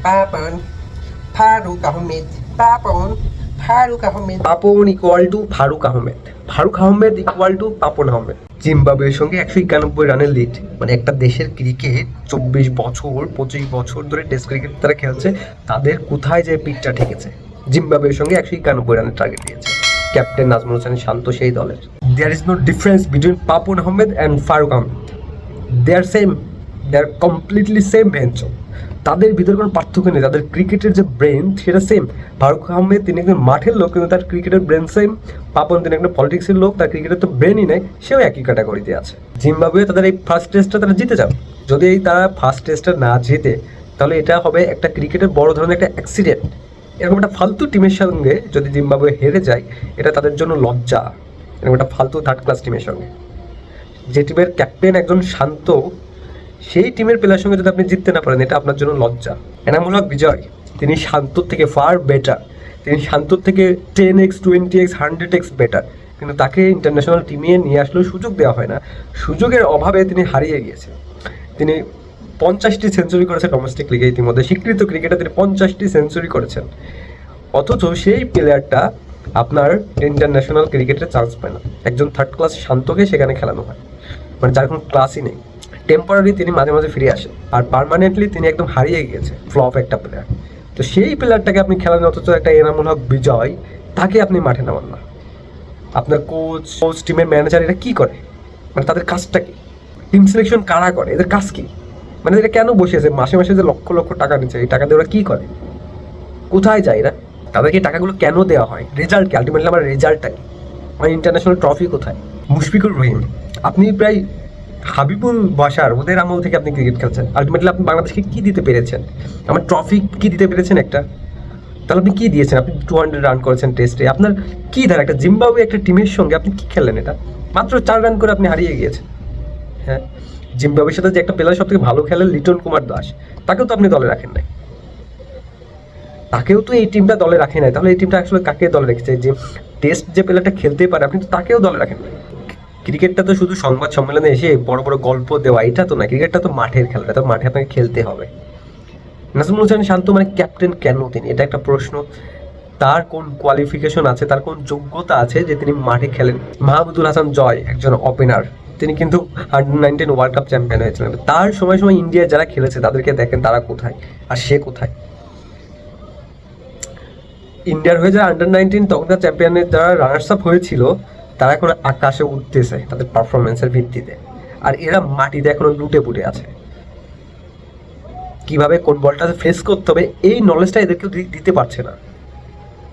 Papon Faruk Ahmed Papon Faruk Ahmed Papon equal to Faruk Ahmed, Faruk Ahmed equal to Papon Ahmed. জিম্বাবুয়ের সঙ্গে 191 রানের লিড, মানে একটা দেশের ক্রিকেট 24 বছর 25 বছর ধরে টেস্ট ক্রিকেট তারা খেলছে, তাদের কোথায় যে পিচটা ঠেকেছে। জিম্বাবুয়ের সঙ্গে 191 রানের টার্গেট দিয়েছে ক্যাপ্টেন নাজমুল হোসেন শান্ত সেই দলের। There is no difference between Papon Ahmed and Faruque Ahmed, they are same, they are completely same bench. তাদের ভিতরে কোনো পার্থক্য নেই, তাদের ক্রিকেটের যে ব্রেন সেটা সেম। ফারুক আহমেদ তিনি একজন মাঠের লোক, কিন্তু তার ক্রিকেটের ব্রেন সেম। পাপন তিনি একটা পলিটিক্সের লোক, তার ক্রিকেটের তো ব্রেনই নেই, সেও একই ক্যাটাগরিতে আছে। জিম্বাবুয়ে তাদের এই ফার্স্ট টেস্টটা তারা জিতে যাবে। যদি তারা ফার্স্ট টেস্টটা না জিতে, তাহলে এটা হবে একটা ক্রিকেটের বড় ধরনের একটা অ্যাক্সিডেন্ট। এরকম একটা ফালতু টিমের সঙ্গে যদি জিম্বাবুয়ে হেরে যায়, এটা তাদের জন্য লজ্জা। এরকম একটা ফালতু থার্ড ক্লাস টিমের সঙ্গে, যে টিমের ক্যাপ্টেন একজন শান্ত, সেই টিমের প্লেয়ার সঙ্গে যদি আপনি জিততে না পারেন, এটা আপনার জন্য লজ্জা। এনামূলক বিজয়, তিনি শান্তর থেকে ফার বেটার, তিনি শান্তর থেকে 10x 20x 100x বেটার, কিন্তু তাকে ইন্টারন্যাশনাল টিমে নিয়ে আসলেও সুযোগ দেওয়া হয় না। সুযোগের অভাবে তিনি হারিয়ে গিয়েছেন। তিনি 50টি সেঞ্চুরি করেছেন ডোমেস্টিক লিগে, ইতিমধ্যে স্বীকৃত ক্রিকেটে তিনি 50টি সেঞ্চুরি করেছেন, অথচ সেই প্লেয়ারটা আপনার ইন্টারন্যাশনাল ক্রিকেটে চান্স পায় না। একজন থার্ড ক্লাস শান্তকে সেখানে খেলানো হয়, মানে যার কোনো ক্লাসই নেই। টেম্পোরারি তিনি মাঝে মাঝে ফিরে আসেন, আর পার্মানেন্টলি তিনি একদম হারিয়ে গিয়েছে, ফ্লপ একটা প্লেয়ার। তো সেই প্লেয়ারটাকে আপনি খেলান, অথচ একটা এনামুল হক বিজয়, তাকে আপনি মাঠে নামান না। আপনার কোচ টিমের ম্যানেজার এরা কী করে, মানে তাদের কাজটা কি? টিম সিলেকশন কারা করে, এদের কাজ কি? মানে এরা কেন বসে আছে মাসে মাসে যে লক্ষ লক্ষ টাকা নিচ্ছে, এই টাকা দিয়ে ওরা কী করে, কোথায় যায় এরা? তাদেরকে টাকাগুলো কেন দেওয়া হয়? রেজাল্ট কি? আলটিমেটলি আমার রেজাল্টটা কি? আমার ইন্টারন্যাশনাল ট্রফি কোথায়? মুশফিকুর রহিম, আপনি প্রায় হাবিবুল বাশার ওদের আমল থেকে আপনি ক্রিকেট খেলছেন, আলটিমেটলি আপনি বাংলাদেশকে কী দিতে পেরেছেন? আমার ট্রফি কি দিতে পেরেছেন একটা? তাহলে আপনি কী দিয়েছেন? আপনি 200 রান করেছেন টেস্টে, আপনার কী ধারা? একটা জিম্বাবুয়ে একটা টিমের সঙ্গে আপনি কী খেললেন? এটা মাত্র 4 রান করে আপনি হারিয়ে গিয়েছেন। হ্যাঁ, জিম্বাবুয়ের সাথে যে একটা প্লেয়ার সব থেকে ভালো খেলেন লিটন কুমার দাস, তাকেও তো আপনি দলে রাখেন নাই। তাকেও তো এই টিমটা দলে রাখে নাই, তাহলে এই টিমটা আসলে কাকে দলে রেখেছে? যে টেস্ট যে প্লেয়ারটা খেলতেই পারে, আপনি তো তাকেও দলে রাখেন নাই। ক্রিকেটটা তো শুধু সংবাদ সম্মেলনে এসে বড় বড় গল্প দেওয়া, এটা তো না। ক্রিকেটটা তো মাঠের খেলাটা, তো মাঠে আপনাকে খেলতে হবে। নাজমুল হোসেন শান্ত মানে ক্যাপ্টেন কেন তিনি? এটা একটা প্রশ্ন। তার কোন কোয়ালিফিকেশন আছে, তার কোন যোগ্যতা আছে যে তিনি মাঠে খেলেন? মাহমুদুল হাসান জয় একজন ওপেনার, তিনি কিন্তু আন্ডার 19 ওয়ার্ল্ড কাপ চ্যাম্পিয়ন হয়েছিলেন। তার সময় সময় ইন্ডিয়া যারা খেলেছে তাদেরকে দেখেন তারা কোথায়, আর সে কোথায়? ইন্ডিয়ার হয়ে যারা আন্ডার 19 তখনকার চ্যাম্পিয়নের যারা রানার্স আপ হয়েছিল, তারা এখন আকাশে উঠতেছে তাদের পারফরমেন্সের ভিত্তিতে, আর এরা মাটিতে এখনো লুটে পুটে আছে। কিভাবে কোন বলটা ফেস করতে হবে এই নলেজটা এদেরকেও দিতে পারছে না।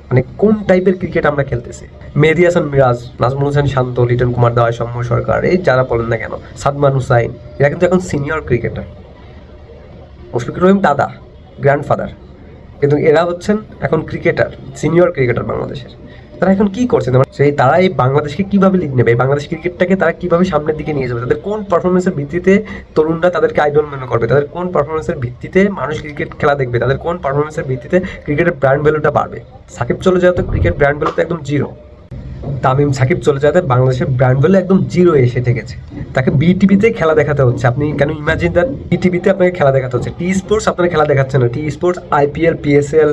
মানে কোন টাইপের ক্রিকেট আমরা খেলতেছি। মেহেদী হাসান মিরাজ, নাজমুল হোসেন শান্ত, লিটন কুমার দাস, সৌম্য সরকার, এই যারা বলেন না কেন, সাদমান হুসাইন, এরা কিন্তু এখন সিনিয়র ক্রিকেটার। মুশফিকুর রহিম দাদা, গ্র্যান্ডফাদার, কিন্তু এরা হচ্ছেন এখন ক্রিকেটার, সিনিয়র ক্রিকেটার বাংলাদেশের। তারা এখন কি করছেন? সেই তারা এই বাংলাদেশকে কিভাবে লিড নেবে, এই বাংলাদেশ ক্রিকেটটাকে তারা কিভাবে সামনের দিকে নিয়ে যাবে, তাদের কোন পারফরমেন্সের ভিত্তিতে তরুণরা তাদেরকে আইডল মনে করবে, তাদের কোন পারফরমেন্সের ভিত্তিতে মানুষ ক্রিকেট খেলা দেখবে, তাদের কোন পারফরমেন্সের ভিত্তিতে ক্রিকেটের ব্র্যান্ড ভ্যালুটা বাড়বে। সাকিব চলে যাওয়াতে ক্রিকেট ব্র্যান্ড ভ্যালু তো একদম জিরো। তামিম সাকিব চলে যাওয়াতে বাংলাদেশের ব্র্যান্ড ভ্যালু একদম জিরো এসে ঠেকেছে। তাকে বিটিভিতে খেলা দেখাতে হচ্ছে। আপনি কেন ইমাজিন দ্যাট, বিটিভিতে আপনাকে খেলা দেখাতে হচ্ছে। টি স্পোর্টস আপনাকে খেলা দেখাচ্ছে না। টি স্পোর্টস আইপিএল, পিএসএল,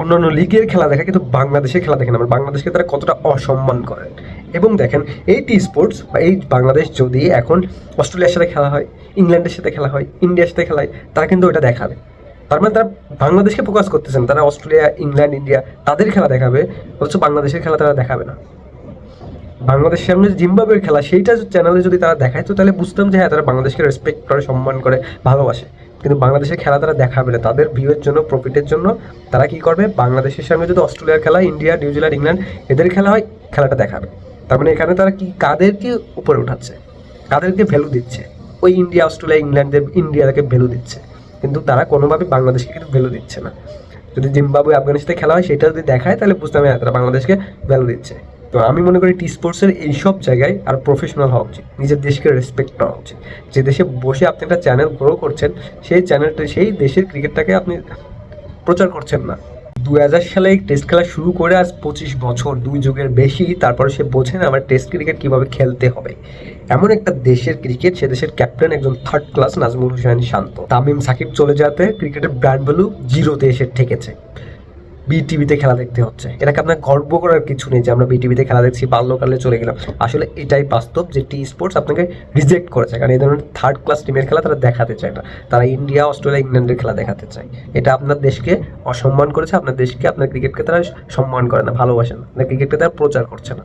অন্যান্য লিগের খেলা দেখা, কিন্তু বাংলাদেশের খেলা দেখেন। আমার বাংলাদেশকে তারা কতটা অসম্মান করেন। এবং দেখেন এই টি স্পোর্টস বা এই বাংলাদেশ যদি এখন অস্ট্রেলিয়ার সাথে খেলা হয়, ইংল্যান্ডের সাথে খেলা হয়, ইন্ডিয়ার সাথে খেলা হয়, তারা কিন্তু ওটা দেখাবে। তার মানে তারা বাংলাদেশকে ফোকাস করতেছেন, তারা অস্ট্রেলিয়া, ইংল্যান্ড, ইন্ডিয়া তাদের খেলা দেখাবে, অথচ বাংলাদেশের খেলা তারা দেখাবে না। বাংলাদেশের সামনে জিম্বাবুয়ের খেলা সেইটা চ্যানেলে যদি তারা দেখায়, তো তাহলে বুঝতাম যে হ্যাঁ, তারা বাংলাদেশকে রেসপেক্ট করে, সম্মান করে, ভালোবাসে। কিন্তু বাংলাদেশের খেলা তারা দেখাবে না। তাদের ভিউয়ের জন্য, প্রফিটের জন্য তারা কি করবে, বাংলাদেশের সামনে যদি অস্ট্রেলিয়ার খেলা, ইন্ডিয়া, নিউজিল্যান্ড, ইংল্যান্ড এদের খেলা হয়, খেলাটা দেখাবে। তার মানে এখানে তারা কি কাদেরকে উপরে উঠাচ্ছে, কাদেরকে ভ্যালু দিচ্ছে? ওই ইন্ডিয়া, অস্ট্রেলিয়া, ইংল্যান্ডের ইন্ডিয়াকে ভ্যালু দিচ্ছে, কিন্তু তারা কোনোভাবে বাংলাদেশকে কিন্তু ভ্যালু দিচ্ছে না। যদি জিম্বাবুয়ে আফগানিস্তানে খেলা হয় সেটা যদি দেখায়, তাহলে বুঝতে হবে তারা বাংলাদেশকে ভ্যালু দিচ্ছে। তো আমি মনে করি টি স্পোর্টসের এইসব জায়গায় আর প্রফেশনাল হওয়া উচিত, নিজের দেশকে রেসপেক্ট করা উচিত। যে দেশে বসে আপনি একটা চ্যানেল গ্রো করছেন, সেই চ্যানেলটা, সেই দেশের ক্রিকেটটাকে আপনি প্রচার করছেন না, 2000 সালে টেস্ট খেলা শুরু করে আজ 25 বছর, 2 যুগের বেশি, তারপরে সে বোঝে না আমার টেস্ট ক্রিকেট কিভাবে খেলতে হবে। এমন একটা দেশের ক্রিকেট, সে দেশের ক্যাপ্টেন একজন থার্ড ক্লাস নাজমুল হোসেন শান্ত। তামিম সাকিব চলে যাতে ক্রিকেটের ব্র্যান্ড ভ্যালু জিরোতে এসে ঠেকেছে। বিটিভিতে খেলা দেখতে হচ্ছে, এটাকে আপনার গর্ব করার কিছু নেই যে আমরা বিটিভিতে খেলা দেখছি, বাল্যকালে চলে গেলাম। আসলে এটাই বাস্তব যে টি স্পোর্টস আপনাকে রিজেক্ট করেছে, কারণ এই ধরনের থার্ড ক্লাস টিমের খেলা তারা দেখাতে চায় না। তারা ইন্ডিয়া, অস্ট্রেলিয়া, ইংল্যান্ডের খেলা দেখাতে চায়। এটা আপনার দেশকে অসম্মান করেছে, আপনার দেশকে, আপনার ক্রিকেটকে তারা সম্মান করে না, ভালোবাসে না, আপনার ক্রিকেটকে তারা প্রচার করছে না।